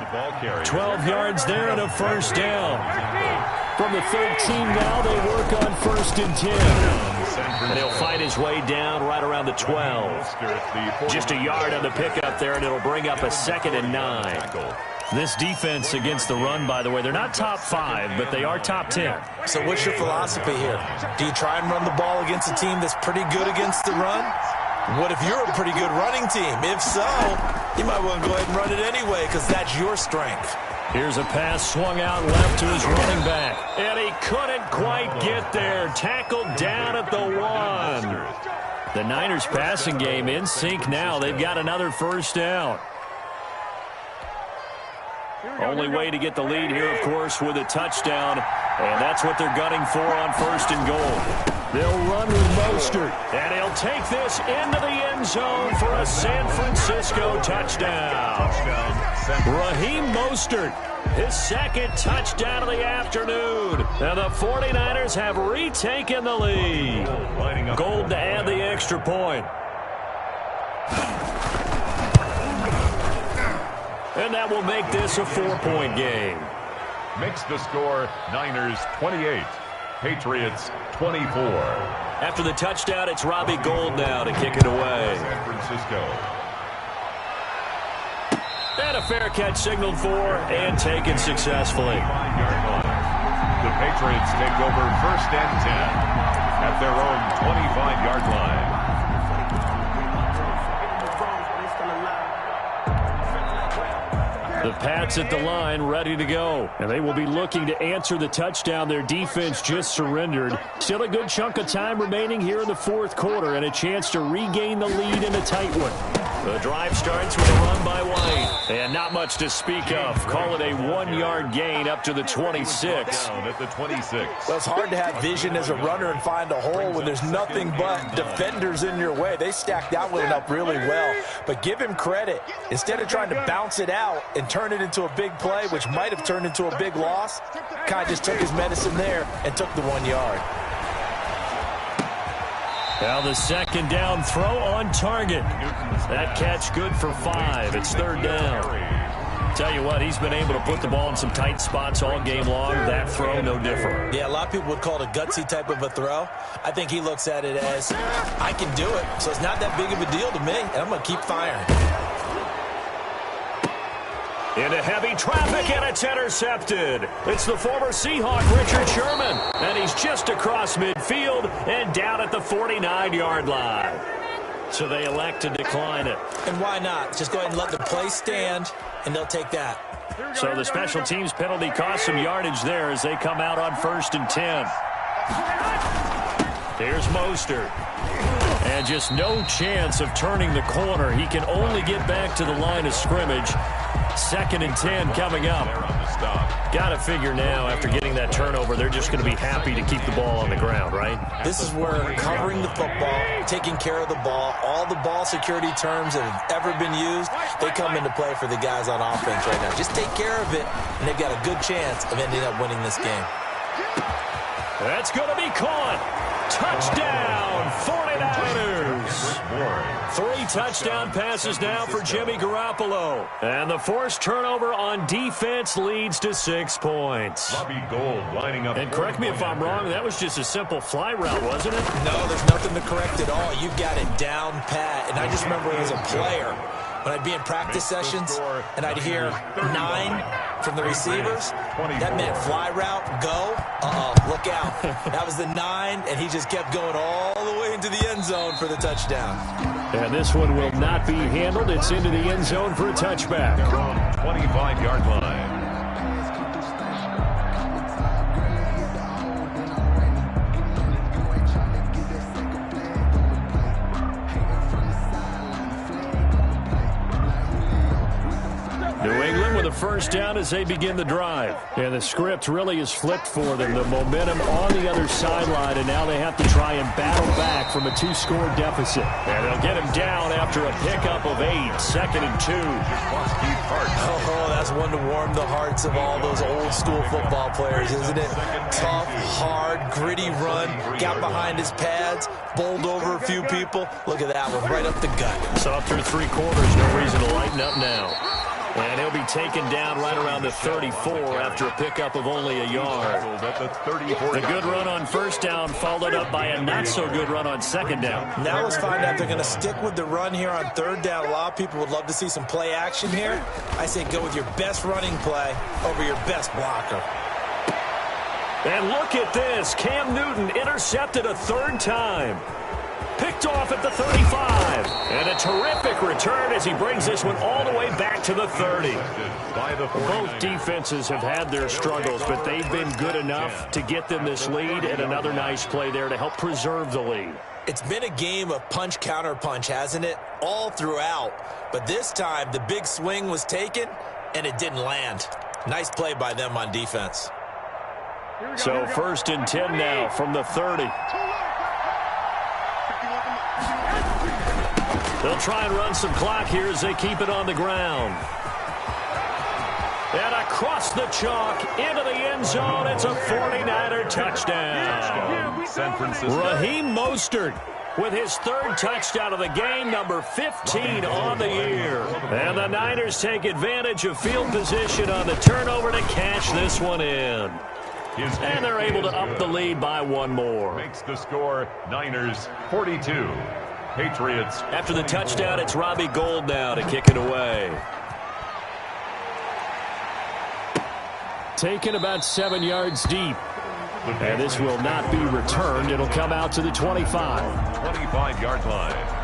12 yards there and a 1st down. From the 13 now, they work on 1st and 10. And he'll fight his way down right around the 12. Just a yard on the pickup there, and it'll bring up a 2nd and 9. This defense against the run, by the way, they're not top 5, but they are top 10. So what's your philosophy here? Do you try and run the ball against a team that's pretty good against the run? What if you're a pretty good running team? If so, you might want to go ahead and run it anyway, because that's your strength. Here's a pass swung out left to his running back. And he couldn't quite get there. Tackled down at the 1. The Niners passing game in sync now. They've got another 1st down. Only way to get the lead here, of course, with a touchdown. And that's what they're gunning for on 1st and goal. They'll run with Mostert. And he'll take this into the end zone for a San Francisco touchdown. Raheem Mostert, his 2nd touchdown of the afternoon. And the 49ers have retaken the lead. Gold to add the extra point. And that will make this a 4-point game. Makes the score Niners 28, Patriots 24. After the touchdown, it's Robbie Gould now to kick it away. San Francisco. And a fair catch signaled for and taken successfully. 5-yard line. The Patriots take over 1st and 10 at their own 25-yard line. The Pats at the line, ready to go. And they will be looking to answer the touchdown their defense just surrendered. Still a good chunk of time remaining here in the 4th quarter and a chance to regain the lead in a tight one. The drive starts with a run by White. And not much to speak of. Call it a 1-yard gain up to the 26. Down at the 26. Well, it's hard to have vision as a runner and find a hole when there's nothing but defenders in your way. They stacked that one up really well. But give him credit. Instead of trying to bounce it out and turn it into a big play, which might have turned into a big loss, Kai just took his medicine there and took the 1 yard. Now the 2nd down throw on target. That catch good for 5. It's 3rd down. Tell you what, he's been able to put the ball in some tight spots all game long. That throw, no different. Yeah, a lot of people would call it a gutsy type of a throw. I think he looks at it as, I can do it, so it's not that big of a deal to me, and I'm going to keep firing. Into heavy traffic, and it's intercepted. It's the former Seahawk, Richard Sherman. And he's just across midfield and down at the 49-yard line. So they elect to decline it. And why not? Just go ahead and let the play stand, and they'll take that. So the special teams penalty cost some yardage there as they come out on 1st and 10. Here's Mostert. And just no chance of turning the corner. He can only get back to the line of scrimmage. 2nd and 10 coming up. Got to figure now, after getting that turnover, they're just going to be happy to keep the ball on the ground, right? This is where covering the football, taking care of the ball, all the ball security terms that have ever been used, they come into play for the guys on offense right now. Just take care of it, and they've got a good chance of ending up winning this game. That's going to be caught. Touchdown, 49ers. 3 touchdown passes now for Jimmy Garoppolo. And the forced turnover on defense leads to 6 points. And correct me if I'm wrong, that was just a simple fly route, wasn't it? No, there's nothing to correct at all. You've got it down pat. And I just remember as a player, when I'd be in practice sessions and I'd hear 9 from the receivers, that meant fly route, go, look out. That was the 9, and he just kept going all the way into the end zone for the touchdown. And this one will not be handled. It's into the end zone for a touchback. 25-yard line. New England with a first down as they begin the drive. And the script really is flipped for them. The momentum on the other sideline, and now they have to try and battle back from a 2-score deficit. And they'll get him down after a pickup of 8, 2nd and 2. Oh, that's one to warm the hearts of all those old-school football players, isn't it? Tough, hard, gritty run, got behind his pads, bowled over a few people. Look at that one, right up the gut. So through 3 quarters, no reason to lighten up now. And he'll be taken down right around the 34 after a pickup of only a yard. The good run on first down followed up by a not-so-good run on second down. Now let's find out if they're going to stick with the run here on third down. A lot of people would love to see some play action here. I say go with your best running play over your best blocker. And look at this. Cam Newton intercepted a 3rd time. Picked off at the 35. And a terrific return as he brings this one all the way back to the 30. Both defenses have had their struggles, but they've been good enough to get them this lead, and another nice play there to help preserve the lead. It's been a game of punch-counter-punch, hasn't it? All throughout. But this time, the big swing was taken, and it didn't land. Nice play by them on defense. So 1st and 10 now from the 30. They'll try and run some clock here as they keep it on the ground. And across the chalk into the end zone, it's a 49er touchdown. San Francisco. Raheem Mostert with his 3rd touchdown of the game, number 15 on the year. And the Niners take advantage of field position on the turnover to cash this one in. And they're able to up the lead by 1 more. Makes the score Niners 42. Patriots. After the touchdown, it's Robbie Gould now to kick it away. Taken about 7 yards deep. And this will not be returned. It'll come out to the 25. 25-yard line.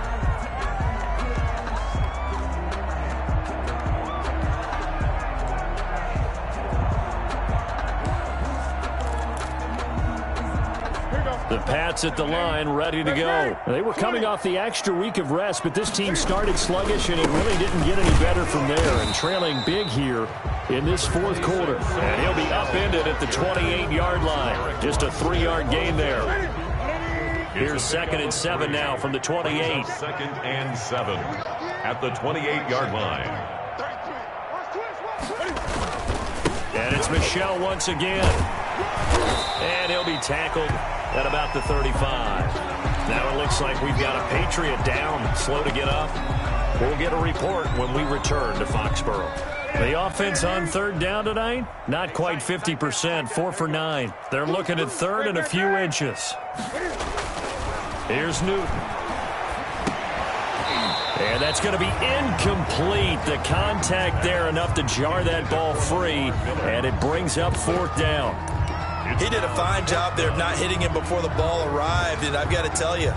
The Pats at the line, ready to go. They were coming off the extra week of rest, but this team started sluggish, and it really didn't get any better from there. And trailing big here in this 4th quarter. And he'll be upended at the 28-yard line. Just a 3-yard gain there. Here's 2nd and 7 now from the 28. 2nd and 7 at the 28-yard line. And it's Michel once again. And he'll be tackled at about the 35. Now it looks like we've got a Patriot down, slow to get up. We'll get a report when we return to Foxborough. The offense on 3rd down tonight, not quite 50%, 4 for 9. They're looking at 3rd and a few inches. Here's Newton. And that's going to be incomplete. The contact there enough to jar that ball free, and it brings up 4th down. He did a fine job there of not hitting him before the ball arrived, and I've got to tell you,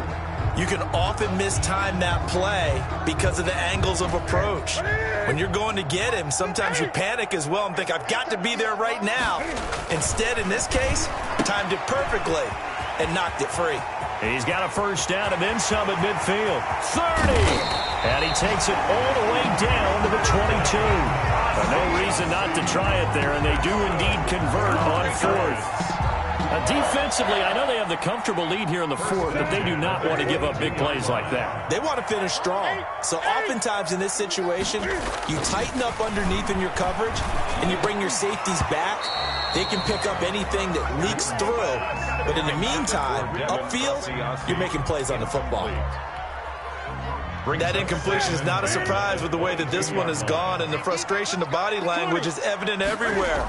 you can often mistime that play because of the angles of approach. When you're going to get him, sometimes you panic as well and think, I've got to be there right now. Instead, in this case, timed it perfectly and knocked it free. He's got a first down and then some at midfield. 30! And he takes it all the way down to the 22. No reason not to try it there, and they do indeed convert on fourth. Defensively, I know they have the comfortable lead here in the fourth, but they do not want to give up big plays like that. They want to finish strong. So oftentimes in this situation, you tighten up underneath in your coverage, and you bring your safeties back. They can pick up anything that leaks through. But in the meantime, upfield, you're making plays on the football. That incompletion is not a surprise with the way that this one has gone, and the frustration, the body language is evident everywhere.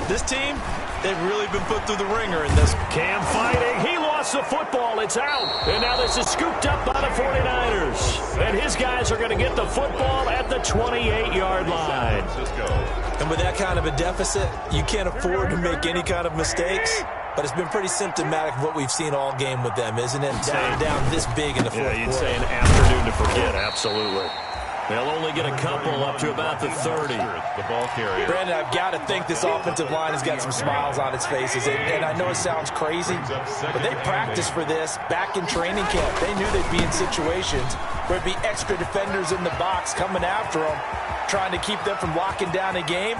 This team, they've really been put through the ringer in this. Cam fighting. He lost the football. It's out. And now this is scooped up by the 49ers. And his guys are going to get the football at the 28-yard line. And with that kind of a deficit, you can't afford to make any kind of mistakes. But it's been pretty symptomatic of what we've seen all game with them, isn't it? Down this big in the fourth quarter. Yeah, you'd say an afternoon to forget, absolutely. They'll only get a couple up to about the 30. The ball carrier. Brandon, I've got to think this offensive line has got some smiles on its faces. And I know it sounds crazy, but they practiced for this back in training camp. They knew they'd be in situations where it'd be extra defenders in the box coming after them, trying to keep them from locking down a game.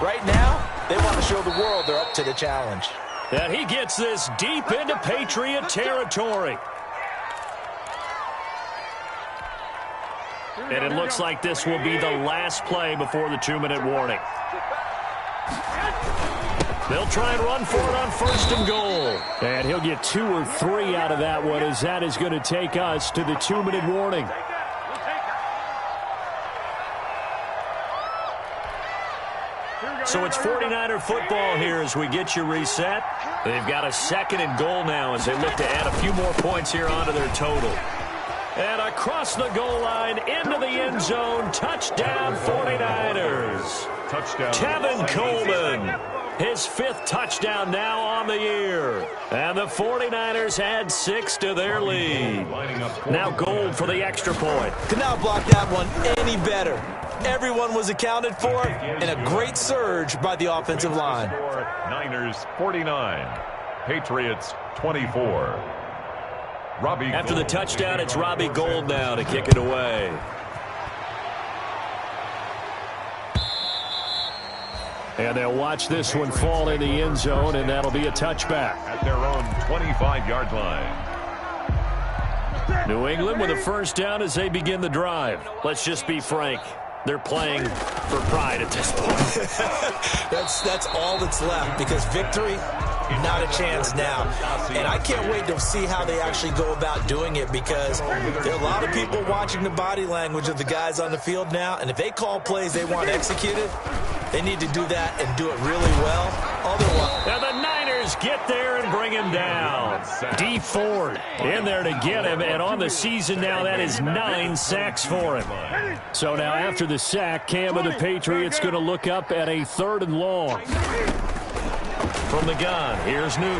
Right now, they want to show the world they're up to the challenge. And he gets this deep into Patriot territory. And it looks like this will be the last play before the 2-minute warning. They'll try and run for it on first and goal. And he'll get 2 or 3 out of that one, as that is going to take us to the 2-minute warning. So it's 49er football here as we get you reset. They've got a 2nd and goal now as they look to add a few more points here onto their total. And across the goal line, into the end zone, touchdown 49ers. Touchdown. Tevin Coleman, his 5th touchdown now on the year. And the 49ers add 6 to their lead. Now Gold for the extra point. Could not block that one any better. Everyone was accounted for, and a great surge by the offensive line. Niners 49, Patriots 24. Robbie After Gould. the touchdown, it's Robbie Gould now to kick it away. And they'll watch this one fall in the end zone, and that'll be a touchback. At their own 25-yard line. New England with a first down as they begin the drive. Let's just be frank. They're playing for pride at this point. That's all that's left, because victory, not a chance now. And I can't wait to see how they actually go about doing it, because there are a lot of people watching the body language of the guys on the field now, and if they call plays they want executed, they need to do that and do it really well. Otherwise, and the Niners get there and bring him down. D. Ford in there to get him, and on the season now, that is 9 sacks for him. So now after the sack, Cam of the Patriots going to look up at a 3rd and long. From the gun, here's Newton.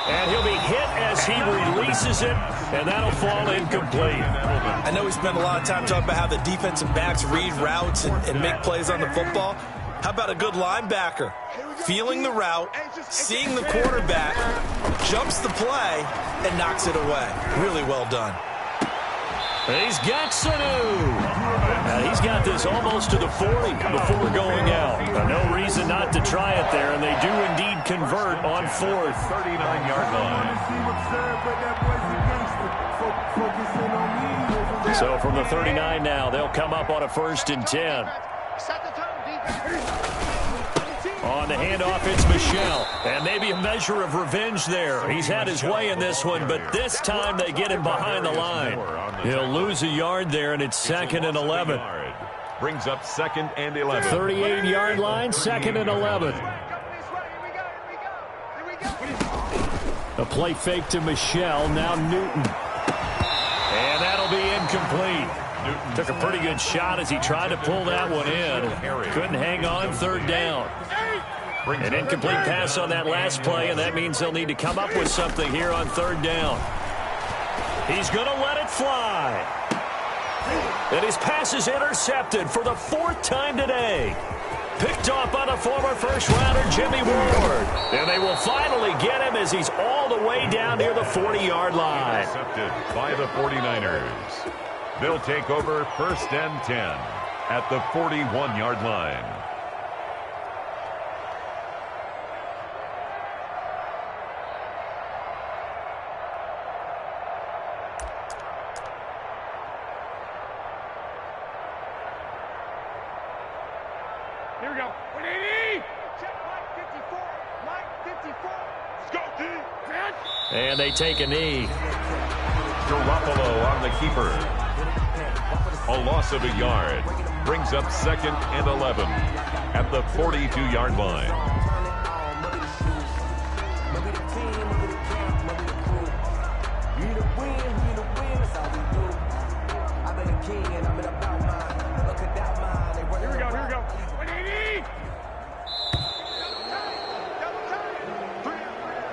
And he'll be hit as he releases it, and that'll fall incomplete. I know we spent a lot of time talking about how the defensive backs read routes and make plays on the football. How about a good linebacker? Feeling the route, seeing the quarterback, jumps the play, and knocks it away. Really well done. He's got Sanu. Now he's got this almost to the 40 before going out. No reason not to try it there, and they do indeed convert on 4th. 39-yard line. So from the 39 now, they'll come up on a 1st and 10. On the handoff, it's Michel. And maybe a measure of revenge there. He's had his way in this one, but this time they get him behind the line. He'll lose a yard there, and it's 2nd and 11. Brings up 2nd and 11. 38-yard line, 2nd and 11. A play fake to Michel, now Newton. And that'll be incomplete. Newton took a pretty good shot as he tried to pull that one in. Couldn't hang on, 3rd down. An incomplete pass on that last play, and that means they'll need to come up with something here on 3rd down. He's going to let it fly. And his pass is intercepted for the 4th time today. Picked off by the former first-rounder Jimmy Ward. And they will finally get him as he's all the way down near the 40-yard line. Intercepted by the 49ers. They'll take over 1st and 10 at the 41-yard line. Here we go. 180. Check Mike 54. Mike 54. Let's go, D. And they take a knee. Garoppolo on the keeper. A loss of a yard. Brings up 2nd and 11 at the 42-yard line.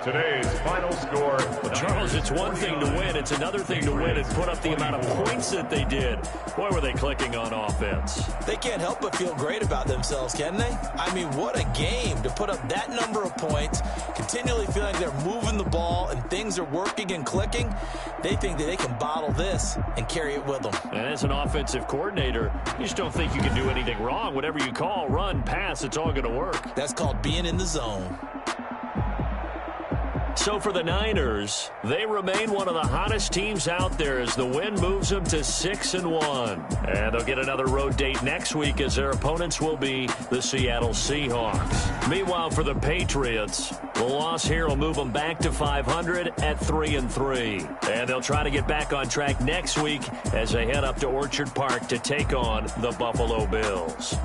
Today's final score. Charles, it's one thing to win. It's another thing to win and put up the amount of points that they did. Boy, were they clicking on offense. They can't help but feel great about themselves, can they? I mean, what a game to put up that number of points, continually feeling they're moving the ball and things are working and clicking. They think that they can bottle this and carry it with them. And as an offensive coordinator, you just don't think you can do anything wrong. Whatever you call, run, pass, it's all going to work. That's called being in the zone. So for the Niners, they remain one of the hottest teams out there as the win moves them to 6-1. And they'll get another road date next week as their opponents will be the Seattle Seahawks. Meanwhile, for the Patriots, the loss here will move them back to 500 at 3-3. And they'll try to get back on track next week as they head up to Orchard Park to take on the Buffalo Bills.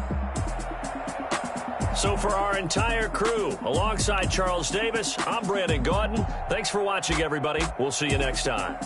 So for our entire crew, alongside Charles Davis, I'm Brandon Gaudin. Thanks for watching, everybody. We'll see you next time.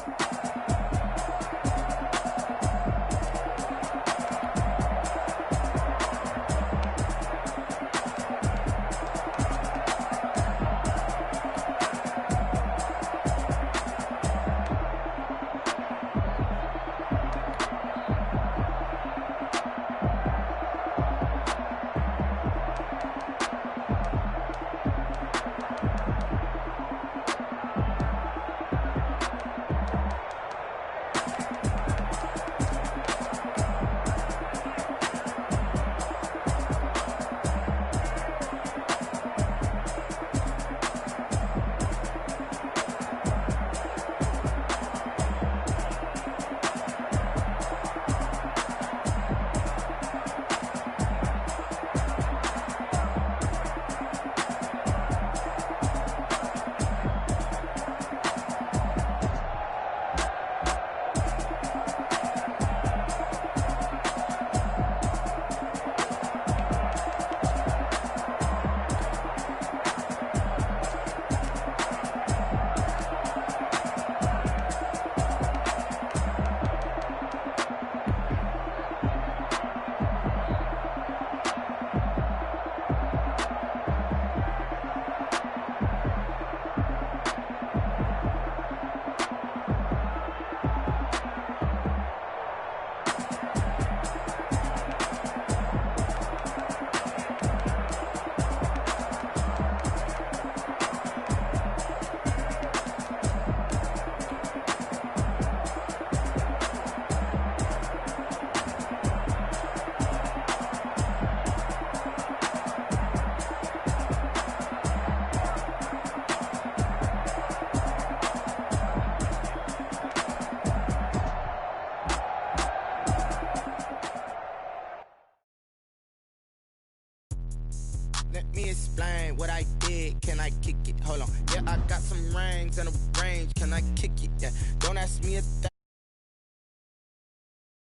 Let me explain what I did. Can I kick it? Hold on. Yeah, I got some rings and a range. Can I kick it? Yeah. Don't ask me a thing.